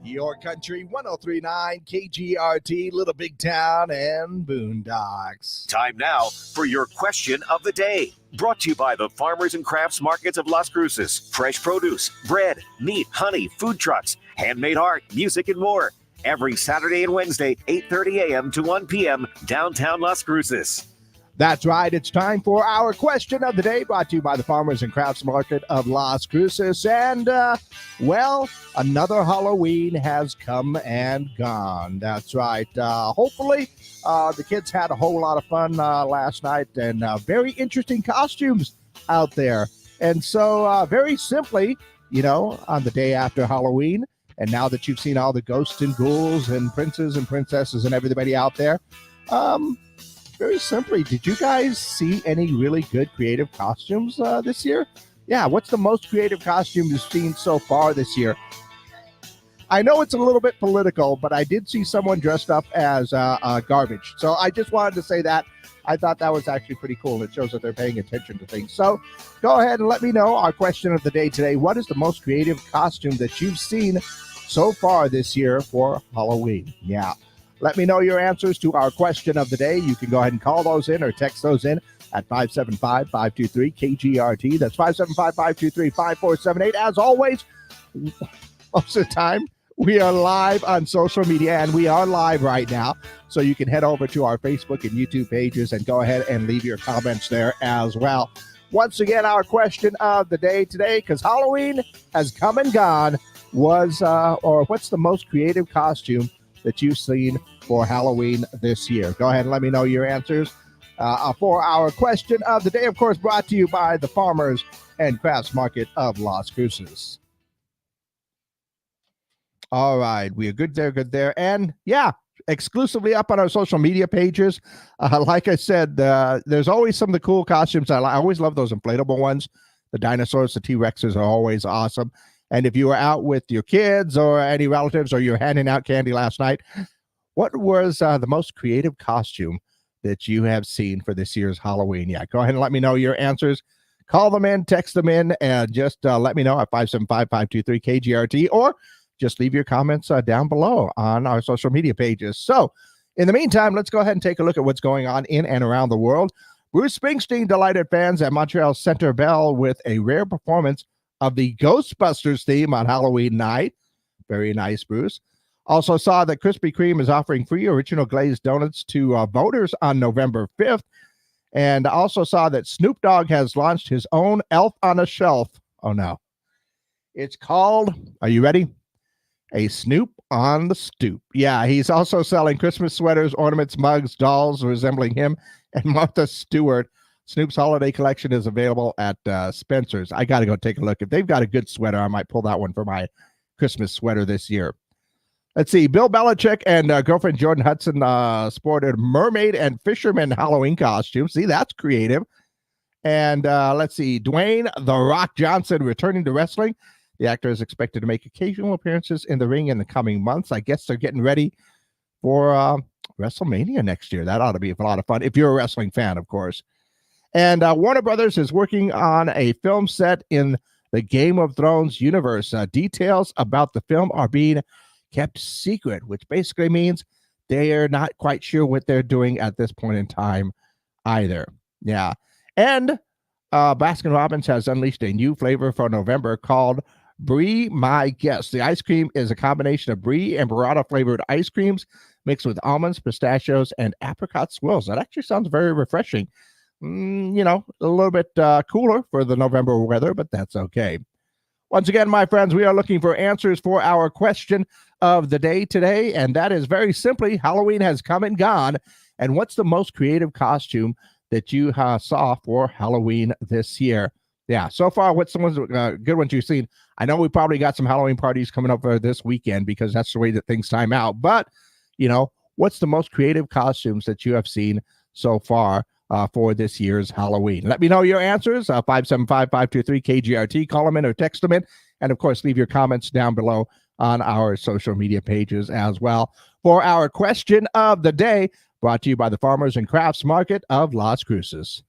Your country 1039 KGRT, Little Big Town and Boondocks. Time now for your question of the day. Brought to you by the Farmers and Crafts Markets of Las Cruces. Fresh produce, bread, meat, honey, food trucks, handmade art, music, and more. Every Saturday and Wednesday, 8:30 a.m. to 1 p.m. downtown Las Cruces. That's right. It's time for our question of the day, brought to you by the Farmers and Crafts Market of Las Cruces. And, another Halloween has come and gone. That's right. Hopefully, the kids had a whole lot of fun last night, and very interesting costumes out there. And so, very simply, on the day after Halloween, and now that you've seen all the ghosts and ghouls and princes and princesses and everybody out there, very simply, did you guys see any really good creative costumes this year? Yeah, what's the most creative costume you've seen so far this year? I know it's a little bit political, but I did see someone dressed up as garbage. So I just wanted to say that. I thought that was actually pretty cool. It shows that they're paying attention to things. So go ahead and let me know our question of the day today. What is the most creative costume that you've seen so far this year for Halloween? Yeah. Let me know your answers to our question of the day. You can go ahead and call those in or text those in at 575-523-KGRT. That's 575-523-5478. As always, most of the time, we are live on social media, and we are live right now. So you can head over to our Facebook and YouTube pages and go ahead and leave your comments there as well. Once again, our question of the day today, because Halloween has come and gone, what's the most creative costume that you've seen for Halloween this year? Go ahead and let me know your answers for our question of the day, of course, brought to you by the Farmers and Crafts Market of Las Cruces. All right, we are good there. And yeah, exclusively up on our social media pages. Like I said, there's always some of the cool costumes. I always love those inflatable ones. The dinosaurs, the T-Rexes are always awesome. And if you were out with your kids or any relatives, or you're handing out candy last night, what was the most creative costume that you have seen for this year's Halloween? Yeah, go ahead and let me know your answers. Call them in, text them in, and just let me know at 575-523-KGRT, or just leave your comments down below on our social media pages. So in the meantime, let's go ahead and take a look at what's going on in and around the world. Bruce Springsteen delighted fans at Montreal Centre Bell with a rare performance of the Ghostbusters theme on Halloween night. Very nice, Bruce. Also saw that Krispy Kreme is offering free original glazed donuts to voters on November 5th. And also saw that Snoop Dogg has launched his own Elf on a Shelf. Oh, no. It's called, are you ready? A Snoop on the Stoop. Yeah, he's also selling Christmas sweaters, ornaments, mugs, dolls resembling him and Martha Stewart. Snoop's holiday collection is available at Spencer's. I got to go take a look. If they've got a good sweater, I might pull that one for my Christmas sweater this year. Let's see. Bill Belichick and girlfriend Jordan Hudson sported mermaid and fisherman Halloween costumes. See, that's creative. And let's see. Dwayne "The Rock" Johnson returning to wrestling. The actor is expected to make occasional appearances in the ring in the coming months. I guess they're getting ready for WrestleMania next year. That ought to be a lot of fun, if you're a wrestling fan, of course. And Warner Brothers is working on a film set in the Game of Thrones universe. Details about the film are being kept secret, which basically means they are not quite sure what they're doing at this point in time either. Yeah. And Baskin-Robbins has unleashed a new flavor for November called Brie My Guest. The ice cream is a combination of brie and burrata flavored ice creams mixed with almonds, pistachios, and apricot swirls. That actually sounds very refreshing. A little bit cooler for the November weather, but that's okay. Once again, my friends, we are looking for answers for our question of the day today, and that is very simply, Halloween has come and gone, and what's the most creative costume that you saw for Halloween this year? Yeah, so far, what's the ones good ones you've seen? I know we probably got some Halloween parties coming up this weekend because that's the way that things time out, but, what's the most creative costumes that you have seen so far for this year's Halloween? Let me know your answers, 575-523-KGRT. Call them in or text them in. And, of course, leave your comments down below on our social media pages as well. For our question of the day, brought to you by the Farmers and Crafts Market of Las Cruces.